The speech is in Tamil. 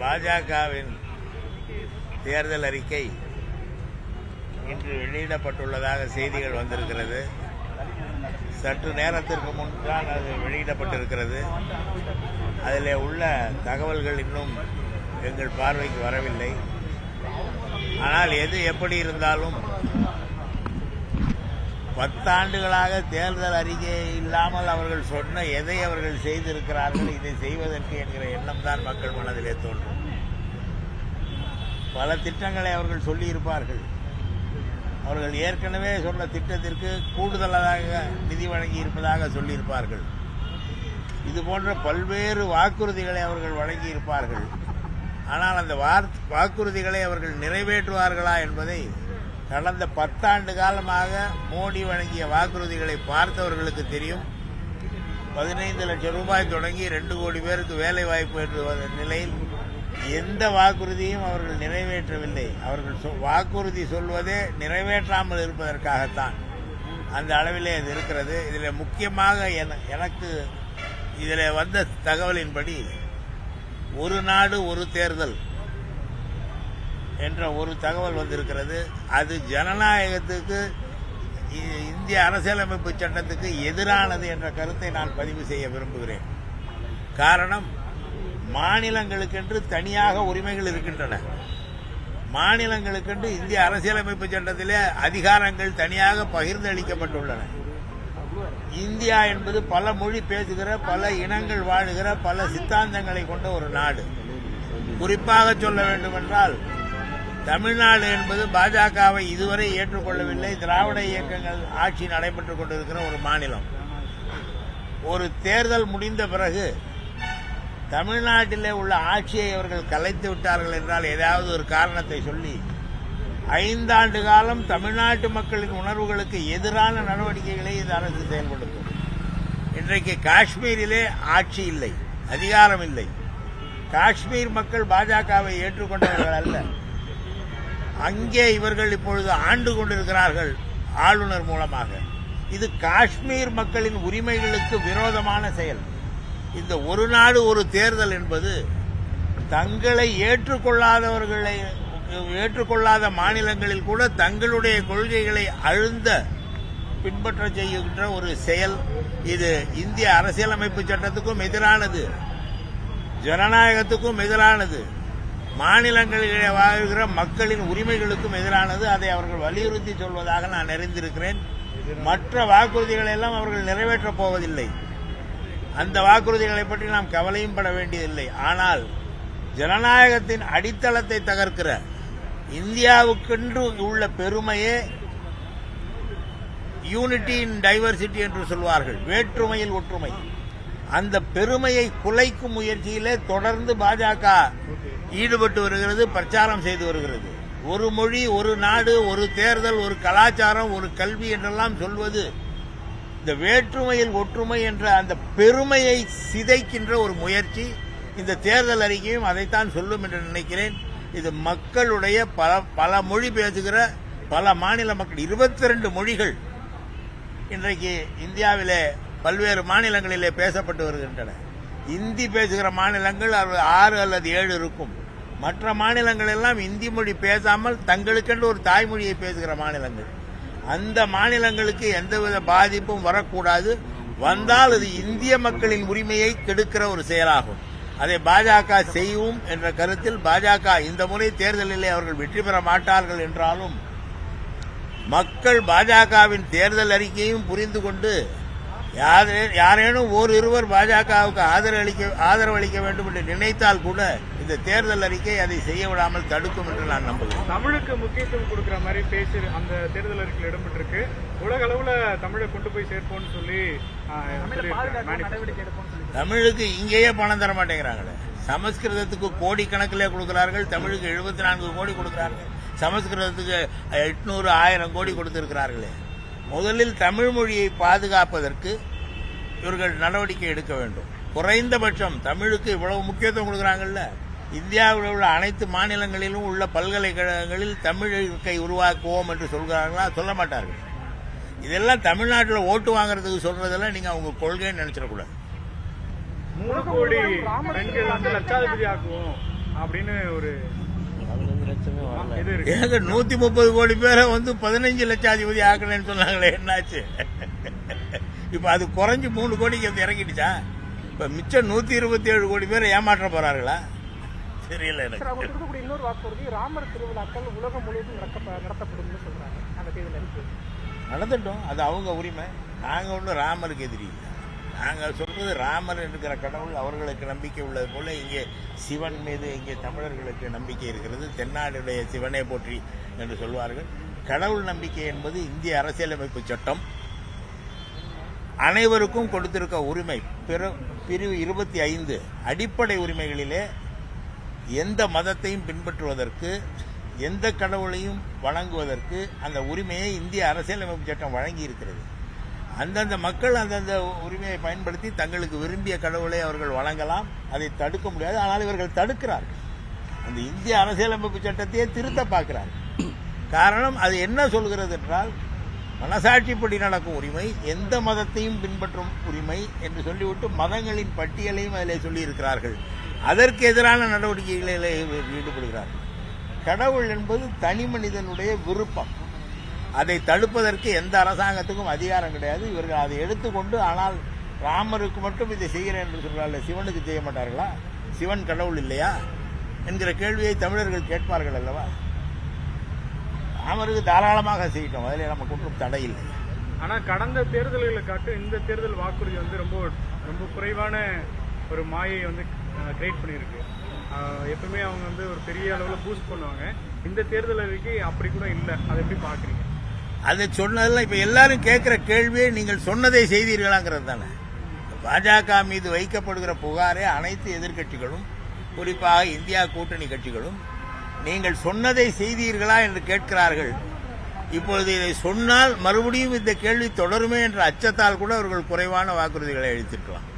பாஜகவின் தேர்தல் அறிக்கை இன்று வெளியிடப்பட்டுள்ளதாக செய்திகள் வந்திருக்கிறது. சற்று நேரத்திற்கு முன்தான் அது வெளியிடப்பட்டிருக்கிறது. அதில் உள்ள தகவல்கள் இன்னும் எங்கள் பார்வைக்கு வரவில்லை. ஆனால் எது எப்படி இருந்தாலும் 10 ஆண்டுகளாக தேர்தல் அறிக்கை இல்லாமல் அவர்கள் சொன்ன எதை அவர்கள் செய்திருக்கிறார்கள், இதை செய்வதற்கு என்கிற எண்ணம் தான் மக்கள் மனதிலே தோன்றும். பல திட்டங்களை அவர்கள் சொல்லியிருப்பார்கள். அவர்கள் ஏற்கனவே சொன்ன திட்டத்திற்கு கூடுதலாக நிதி வழங்கி இருப்பதாக சொல்லியிருப்பார்கள். இது போன்ற பல்வேறு வாக்குறுதிகளை அவர்கள் வழங்கியிருப்பார்கள். ஆனால் அந்த வாக்குறுதிகளை அவர்கள் நிறைவேற்றுவார்களா என்பதை கடந்த 10 ஆண்டு காலமாக மோடி வழங்கிய வாக்குறுதிகளை பார்த்தவர்களுக்கு தெரியும். 15 லட்சம் ரூபாய் தொடங்கி 2 கோடி பேருக்கு வேலை வாய்ப்பு என்ற நிலையில் எந்த வாக்குறுதியும் அவர்கள் நிறைவேற்றவில்லை. அவர்கள் வாக்குறுதி சொல்வதே நிறைவேற்றாமல் இருப்பதற்காகத்தான். அந்த அளவிலே இது இருக்கிறது. இதில் முக்கியமாக எனக்கு இதில் வந்த தகவலின்படி ஒரு நாடு ஒரு தேர்தல் என்ற ஒரு தகவல் வந்திருக்கிறது. அது ஜனநாயகத்துக்கு, இந்திய அரசியலமைப்பு சட்டத்துக்கு எதிரானது என்ற கருத்தை நான் பதிவு செய்ய விரும்புகிறேன். காரணம், மாநிலங்களுக்கென்று தனியாக உரிமைகள் இருக்கின்றன. மாநிலங்களுக்கென்று இந்திய அரசியலமைப்பு சட்டத்திலே அதிகாரங்கள் தனியாக பகிர்ந்தளிக்கப்பட்டுள்ளன. இந்தியா என்பது பல மொழி பேசுகிற, பல இனங்கள் வாழுகிற, பல சித்தாந்தங்களை கொண்ட ஒரு நாடு. குறிப்பாக சொல்ல வேண்டுமென்றால், தமிழ்நாடு என்பது பாஜகவை இதுவரை ஏற்றுக்கொள்ளவில்லை. திராவிட இயக்கங்கள் ஆட்சி நடைபெற்றுக் கொண்டிருக்கிற ஒரு மாநிலம். ஒரு தேர்தல் முடிந்த பிறகு தமிழ்நாட்டிலே உள்ள ஆட்சியை அவர்கள் கலைத்து விட்டார்கள் என்றால் ஏதாவது ஒரு காரணத்தை சொல்லி 5 ஆண்டு காலம் தமிழ்நாட்டு மக்களின் உணர்வுகளுக்கு எதிரான நடவடிக்கைகளை இந்த அரசு செயல்படுத்தும். இன்றைக்கு காஷ்மீரிலே ஆட்சி இல்லை, அதிகாரம் இல்லை. காஷ்மீர் மக்கள் பாஜகவை ஏற்றுக்கொண்டவர்கள் அல்ல. அங்கே இவர்கள் இப்பொழுது ஆண்டு கொண்டிருக்கிறார்கள் ஆளுநர் மூலமாக. இது காஷ்மீர் மக்களின் உரிமைகளுக்கு விரோதமான செயல். இந்த ஒரு நாடு ஒரு தேர்தல் என்பது தங்களை ஏற்றுக்கொள்ளாத மாநிலங்களில் கூட தங்களுடைய கொள்கைகளை அழுந்த பின்பற்ற செய்கின்ற ஒரு செயல். இது இந்திய அரசியலமைப்பு சட்டத்துக்கும் எதிரானது, ஜனநாயகத்துக்கும் எதிரானது, மாநிலங்களிலே வாழ்கிற மக்களின் உரிமைகளுக்கும் எதிரானது. அதை அவர்கள் வலியுறுத்தி சொல்வதாக நான் அறிந்திருக்கிறேன். மற்ற வாக்குறுதிகளை எல்லாம் அவர்கள் நிறைவேற்றப் போவதில்லை. அந்த வாக்குறுதிகளை பற்றி நாம் கவலையும் பட வேண்டியதில்லை. ஆனால் ஜனநாயகத்தின் அடித்தளத்தை தகர்க்கிற, இந்தியாவுக்கென்று உள்ள பெருமையே யூனிட்டி இன் டைவர்சிட்டி என்று சொல்வார்கள், வேற்றுமையில் ஒற்றுமை. அந்த பெருமையை குலைக்கும் முயற்சியிலே தொடர்ந்து பாஜக ஈடுபட்டு வருகிறது, பிரச்சாரம் செய்து வருகிறது. ஒரு மொழி, ஒரு நாடு, ஒரு தேர்தல், ஒரு கலாச்சாரம், ஒரு கல்வி என்றெல்லாம் சொல்வது இந்த வேற்றுமையில் ஒற்றுமை என்ற அந்த பெருமையை சிதைக்கின்ற ஒரு முயற்சி. இந்த தேர்தல் அறிக்கையும் அதைத்தான் சொல்லும் என்று நினைக்கிறேன். இது மக்களுடைய பல மொழி பேசுகிற பல மாநில மக்கள், 22 மொழிகள் இன்றைக்கு இந்தியாவிலே பல்வேறு மாநிலங்களிலே பேசப்பட்டு வருகின்றன. இந்தி பேசுகிற மாநிலங்கள் 6 அல்லது 7 இருக்கும். மற்ற மாநிலங்கள் எல்லாம் இந்தி மொழி பேசாமல் தங்களுக்கென்று ஒரு தாய்மொழியை பேசுகிற மாநிலங்கள். அந்த மாநிலங்களுக்கு எந்தவித பாதிப்பும் வரக்கூடாது. வந்தால் அது இந்திய மக்களின் உரிமையை கெடுக்கிற ஒரு செயலாகும். அதை பாஜக செய்யும் என்ற கருத்தில் பாஜக இந்த முறை தேர்தலிலே அவர்கள் வெற்றி பெற மாட்டார்கள் என்றாலும் மக்கள் பாஜகவின் தேர்தல் அறிக்கையும் புரிந்து கொண்டு யாரேனும் இருவர் பாஜகவுக்கு ஆதரவளிக்க வேண்டும் என்று நினைத்தால் கூட இந்த தேர்தல் அறிக்கை அதை செய்ய விடாமல் தடுக்கும் என்று நான் நம்புகிறேன். தமிழுக்கு முக்கியத்துவம் கொடுக்கிற மாதிரி பேசி அந்த தேர்தல் அறிக்கையில் இடம்பெற்றிருக்கு. உலக அளவுல தமிழை கொண்டு போய் சேர்ப்போம்னு சொல்லி தமிழுக்கு இங்கேயே பணம் தர மாட்டேங்கிறாங்களே. சமஸ்கிருதத்துக்கு கோடிக்கணக்கிலே கொடுக்கிறார்கள், தமிழுக்கு 74 கோடி கொடுக்கிறார்கள், சமஸ்கிருதத்துக்கு 800 1000 கோடி கொடுத்திருக்கிறார்களே. முதலில் தமிழ் மொழியை பாதுகாப்பதற்கு இவர்கள் நடவடிக்கை எடுக்க வேண்டும். குறைந்தபட்சம் தமிழுக்கு இவ்வளவு முக்கியத்துவம் கொடுக்கிறாங்கல்ல, இந்தியாவில் உள்ள அனைத்து மாநிலங்களிலும் உள்ள பல்கலைக்கழகங்களில் தமிழ் இருக்கை உருவாக்குவோம் என்று சொல்கிறார்களா? சொல்ல மாட்டார்கள். இதெல்லாம் தமிழ்நாட்டில் ஓட்டு வாங்குறதுக்கு சொல்றதெல்லாம் நீங்க அவங்க கொள்கைன்னு நினைச்சிடக்கூடாது. 3 கோடி பெண்கள் லட்சாதிபதி ஆக்குவோம் அப்படின்னு ஒரு இது இருக்கு. ஏங்க 130 கோடி பேரை 15 லட்சாதிபதி ஆக்கலன்னு சொன்னாங்களே, என்னாச்சு? இப்ப அது குறைஞ்சு 3 கோடிக்கு வந்து இறங்கிடுச்சா? இப்ப மிச்சம் 127 கோடி பேரை ஏமாற்ற போறார்களா? தெரியல எனக்கு. அவங்க இருக்கக்கூடிய இன்னொரு வாக்குறுதி ராமர் திருவிழாக்கள் உலகம் முழுவதும் நடத்தப்படும் சொல்றாங்க. அந்த தேர்தல் இருக்கு நடந்துட்டோம், அது அவங்க உரிமை. நாங்க ஒன்றும் ராமருக்கு எதிரி இல்லை. நாங்க சொல்றது ராமர் இருக்கிற கடவுள் அவர்களுக்கு நம்பிக்கை உள்ளது போல இங்கே சிவன் மீது இங்கே தமிழர்களுக்கு நம்பிக்கை இருக்கிறது. தென்னாடுடைய சிவனே போற்றி என்று சொல்வார்கள். கடவுள் நம்பிக்கை என்பது இந்திய அரசியலமைப்பு சட்டம் அனைவருக்கும் கொடுத்திருக்க உரிமை. பிரிவு 25 அடிப்படை உரிமைகளிலே எந்த மதத்தையும் பின்பற்றுவதற்கு, எந்த கடவுளையும் வணங்குவதற்கு அந்த உரிமையை இந்திய அரசியலமைப்பு சட்டம் வழங்கி இருக்கிறது. அந்தந்த மக்கள் அந்தந்த உரிமையை பயன்படுத்தி தங்களுக்கு விரும்பிய கடவுளை அவர்கள் வழங்கலாம். அதை தடுக்க முடியாது. ஆனால் இவர்கள் தடுக்கிறார்கள். அந்த இந்திய அரசியலமைப்பு சட்டத்தையே திருத்த பார்க்கிறார்கள். காரணம், அது என்ன சொல்கிறது என்றால், மனசாட்சிப்படி நடக்கும் உரிமை, எந்த மதத்தையும் பின்பற்றும் உரிமை என்று சொல்லிவிட்டு மதங்களின் பட்டியலையும் அதிலே சொல்லியிருக்கிறார்கள். அதற்கு எதிரான நடவடிக்கைகளில் ஈடுபடுகிறார்கள். கடவுள் என்பது தனி மனிதனுடைய விருப்பம். அதை தடுப்பதற்கு எந்த அரசாங்கத்துக்கும் அதிகாரம் கிடையாது. இவர்கள் அதை எடுத்துக்கொண்டு, ஆனால் ராமருக்கு மட்டும் இதை செய்கிறேன் என்று சொல்றாங்க, சிவனுக்கு செய்ய மாட்டார்களா? சிவன் கடவுள் இல்லையா என்கிற கேள்வியை தமிழர்கள் கேட்பார்கள் அல்லவா? ராமருக்கு தாராளமாக செய்யட்டும், அதில் நமக்கு ஒன்றும் தடை இல்லை. ஆனா கடந்த தேர்தல்களை காட்டு இந்த தேர்தல் வாக்குறுதி வந்து ரொம்ப ரொம்ப குறைவான ஒரு மாயை வந்து கிரியேட் பண்ணியிருக்கு. எப்பவுமே அவங்க வந்து ஒரு பெரிய அளவில் பூஸ்ட் பண்ணுவாங்க. இந்த தேர்தல் அறிக்கை அப்படி கூட இல்லை. அதை எப்படி பாக்குறீங்க? அதை சொன்னதெல்லாம் இப்ப எல்லாரும் கேட்கிற கேள்வியே நீங்கள் சொன்னதை செய்தீர்களாங்கிறது தானே. பாஜக மீது வைக்கப்படுகிற புகாரை அனைத்து எதிர்க்கட்சிகளும், குறிப்பாக இந்தியா கூட்டணி கட்சிகளும், நீங்கள் சொன்னதை செய்தீர்களா என்று கேட்கிறார்கள். இப்பொழுது இதை சொன்னால் மறுபடியும் இந்த கேள்வி தொடருமே என்ற அச்சத்தால் கூட அவர்கள் குறைவான வாக்குறுதிகளை அளித்திருக்கலாம்.